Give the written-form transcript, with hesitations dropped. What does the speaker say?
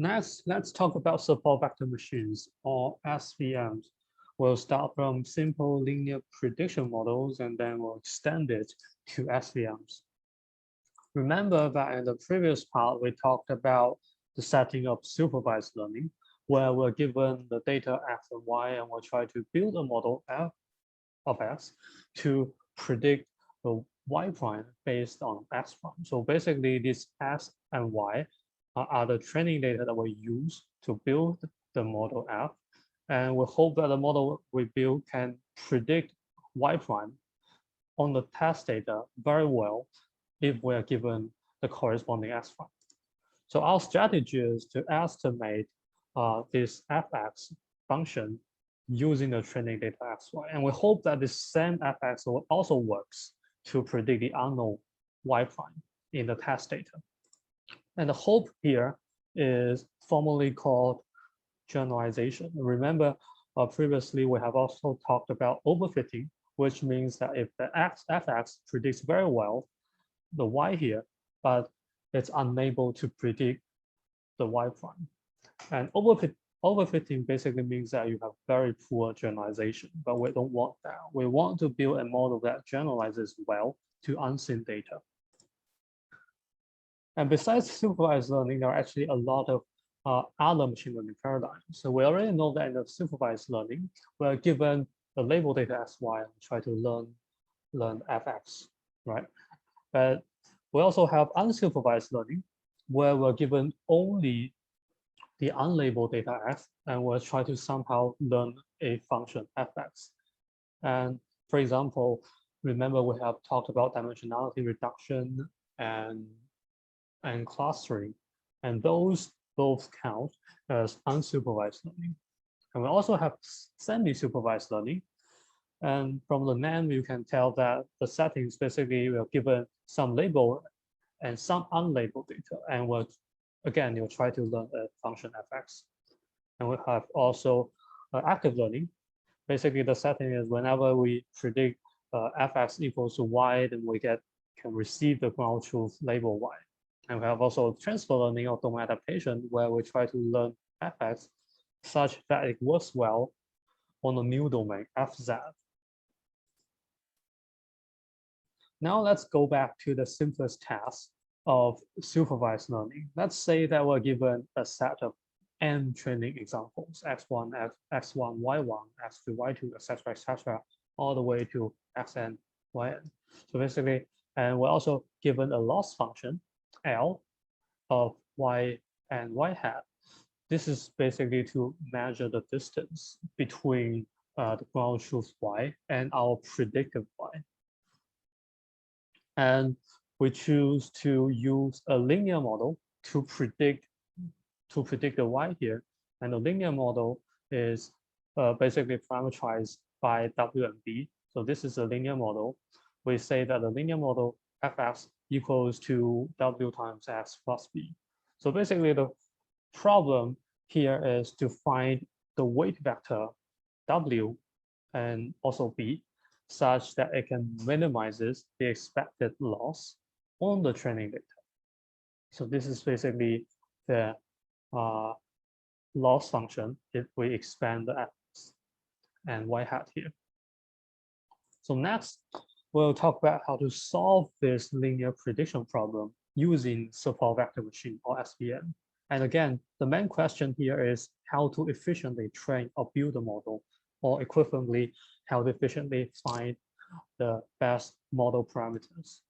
Next, let's talk about support vector machines, or SVMs. We'll start from simple linear prediction models, and then we'll extend it to SVMs. Remember that in the previous part, we talked about the setting of supervised learning, where we're given the data x and y, and we'll try to build a model f of x to predict the y prime based on x prime. So basically, these x and y are the training data that we use to build the model f. And we hope that the model we build can predict y prime on the test data very well if we are given the corresponding x prime. So our strategy is to estimate this fx function using the training data xy. And we hope that the same fx also works to predict the unknown y prime in the test data. And the hope here is formally called generalization. Remember, previously we have also talked about overfitting, which means that if the fx predicts very well the y here, but it's unable to predict the y prime. And overfitting basically means that you have very poor generalization, but we don't want that. We want to build a model that generalizes well to unseen data. And besides supervised learning, there are actually a lot of other machine learning paradigms. So we already know that in the supervised learning, we're given the label data as y and try to learn fx, right? But we also have unsupervised learning, where we're given only the unlabeled data f, and we'll try to somehow learn a function fx. And for example, remember we have talked about dimensionality reduction and clustering, and those both count as unsupervised learning. And we also have semi-supervised learning. And from the name, you can tell that the settings basically we are given some label and some unlabeled data. And again, you'll try to learn a function fx. And we have also active learning. Basically, the setting is whenever we predict fx equals to y, then we can receive the ground truth label y. And we have also transfer learning or domain adaptation, where we try to learn fx such that it works well on a new domain, fz. Now let's go back to the simplest task of supervised learning. Let's say that we're given a set of n training examples, x1, x1, y1, x2, y2, etc., all the way to xn, yn. So basically, and we're also given a loss function, L, of y and y hat. This is basically to measure the distance between the ground truth y and our predictive y. And we choose to use a linear model to predict the y here. And the linear model is basically parameterized by w and b. So this is a linear model. We say that the linear model fx equals to w times x plus b. So basically the problem here is to find the weight vector w and also b such that it can minimizes the expected loss on the training data. So this is basically the loss function if we expand the x and y hat here. So next, we'll talk about how to solve this linear prediction problem using support vector machine or SVM. And again, the main question here is how to efficiently train or build a model, or equivalently, how to efficiently find the best model parameters.